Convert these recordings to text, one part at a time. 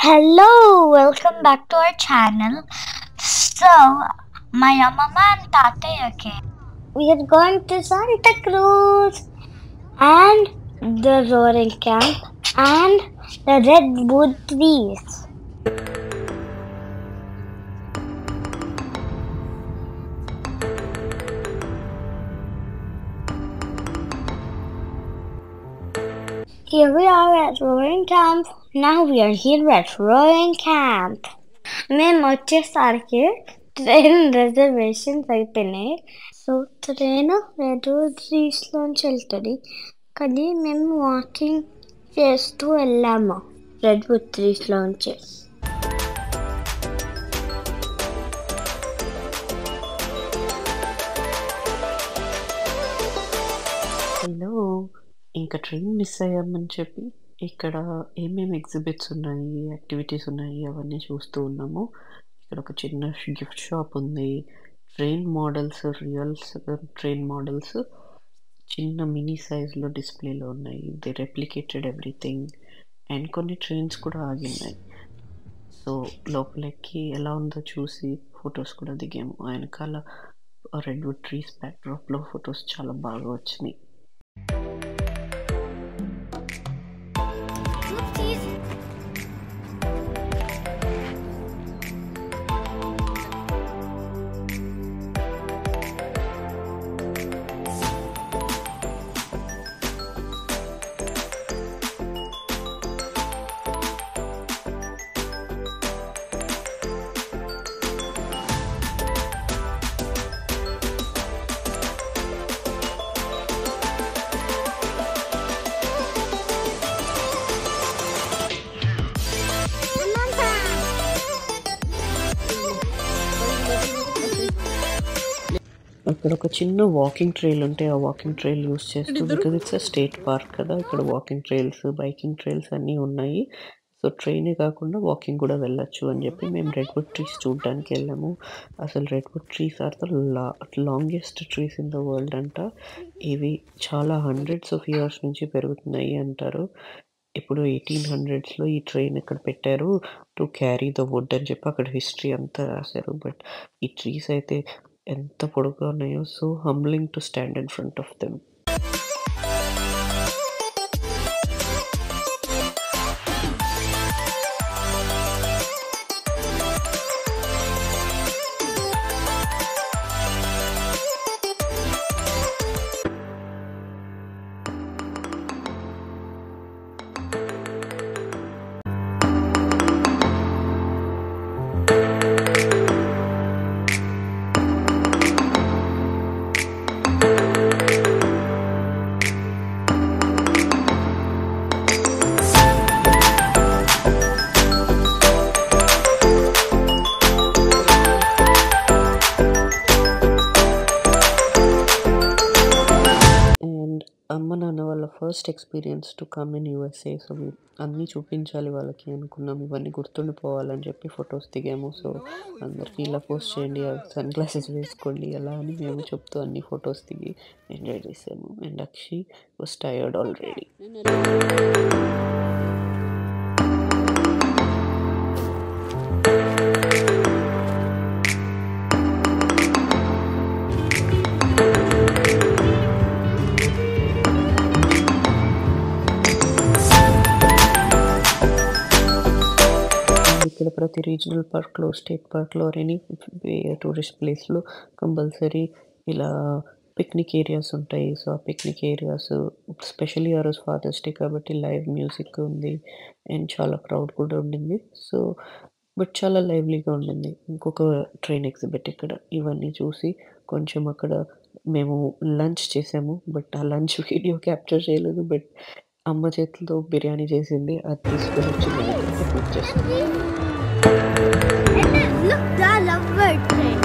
Hello, welcome back to our channel. So, my Mama and Tataya came. We are going to Santa Cruz and the Roaring Camp and the Redwood trees. Here we are at Roaring Camp. Now we are here at Roaring Camp. మేము వచ్చేసరికి train reservations అయిపోయినాయి. So train redwood trees లోంచి వెళ్తుంది, కానీ మేము walking చేస్తూ వెళ్ళాము redwood trees లోంచి. హలో, ఇంకా ట్రైన్ మిస్ అయ్యామని చెప్పి ఇక్కడ ఏమేమి ఎగ్జిబిట్స్ ఉన్నాయి, యాక్టివిటీస్ ఉన్నాయి అవన్నీ చూస్తూ ఉన్నాము. ఇక్కడ ఒక చిన్న గిఫ్ట్ షాప్ ఉంది. Train models, real train models చిన్న మినీ సైజ్లో డిస్ప్లేలో ఉన్నాయి. They replicated everything. అండ్ కొన్ని ట్రైన్స్ కూడా ఆగినాయి. సో లోపలికి ఎలా ఉందో చూసి ఫొటోస్ కూడా దిగాము. వెనకాల రెడ్వుడ్ ట్రీస్ బ్యాక్డ్రాప్లో ఫొటోస్ చాలా బాగా వచ్చినాయి. అక్కడ ఒక చిన్న వాకింగ్ ట్రైల్ ఉంటే ఆ వాకింగ్ ట్రైల్ యూస్ చేస్తూ, బికాజ్ ఇట్స్ స్టేట్ పార్క్ కదా, ఇక్కడ వాకింగ్ ట్రైల్స్, బైకింగ్ ట్రైల్స్ అన్నీ ఉన్నాయి. సో ట్రైనే కాకుండా వాకింగ్ కూడా వెళ్ళొచ్చు అని చెప్పి మేము రెడ్వుడ్ ట్రీస్ చూడడానికి వెళ్ళాము. అసలు redwood trees are the longest trees in the world అంట. ఇవి చాలా హండ్రెడ్స్ ఆఫ్ ఇయర్స్ నుంచి పెరుగుతున్నాయి అంటారు. ఇప్పుడు 1800s ఈ ట్రైన్ ఇక్కడ పెట్టారు టు క్యారీ ద వుడ్ అని చెప్పి అక్కడ హిస్టరీ అంతా రాశారు. బట్ ఈ ట్రీస్ అయితే ఎంత పొడుగా ఉన్నాయో, so humbling to stand in front of them. అమ్మ నాన్న వాళ్ళ first experience to come in USA. So అన్నీ చూపించాలి వాళ్ళకి అనుకున్నాం. ఇవన్నీ గుర్తుండిపోవాలని చెప్పి ఫొటోస్ దిగాము. సో అందరికీ ఇలా పోస్ట్ చేయండి, సన్ గ్లాసెస్ వేసుకోండి అలా అని మేము చెప్తూ అన్ని ఫొటోస్ దిగి ఎంజాయ్ చేసాము. And Akshi was tired already. ఇక్కడ ప్రతి రీజనల్ పార్క్లో, స్టేట్ పార్క్లో, ఎనీ టూరిస్ట్ ప్లేస్లో కంపల్సరీ ఇలా పిక్నిక్ ఏరియాస్ ఉంటాయి. సో ఆ పిక్నిక్ ఏరియాస్ స్పెషల్లీ ఆ రోజు ఫాదర్స్ డే కాబట్టి లైవ్ మ్యూజిక్ ఉంది అండ్ చాలా క్రౌడ్ కూడా ఉండింది. సో బట్ చాలా లైవ్లీగా ఉండింది. ఇంకొక ట్రైన్ ఎగ్జిబిట్ ఇక్కడ. ఇవన్నీ చూసి కొంచెం అక్కడ మేము లంచ్ చేసాము. బట్ ఆ లంచ్ వీడియో క్యాప్చర్ చేయలేదు. బట్ అమ్మ చేతితో బిర్యానీ చేసింది, అది తీసుకొని వచ్చి పూజ చేస్తాను. Look, the lovebird train.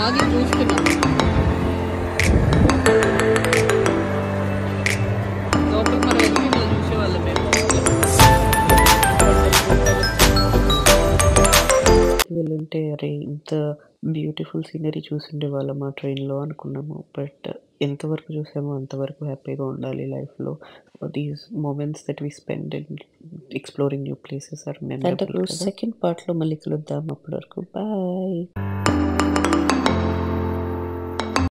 ఆగి చూస్తున్నా. లోపల మరి చూసేవాళ్ళం మేము. వెళ్ళిన ఉంటే అరే ఇంత బ్యూటిఫుల్ సీనరీ చూసిండే వాళ్ళం ఆ ట్రైన్లో అనుకున్నాము. బట్ ఎంతవరకు చూసామో అంతవరకు హ్యాపీగా ఉండాలి లైఫ్లో. These moments that we spend in exploring new places are memorable. Second పార్ట్లో మళ్ళీ కలుద్దాం. అప్పటి వరకు బాయ్.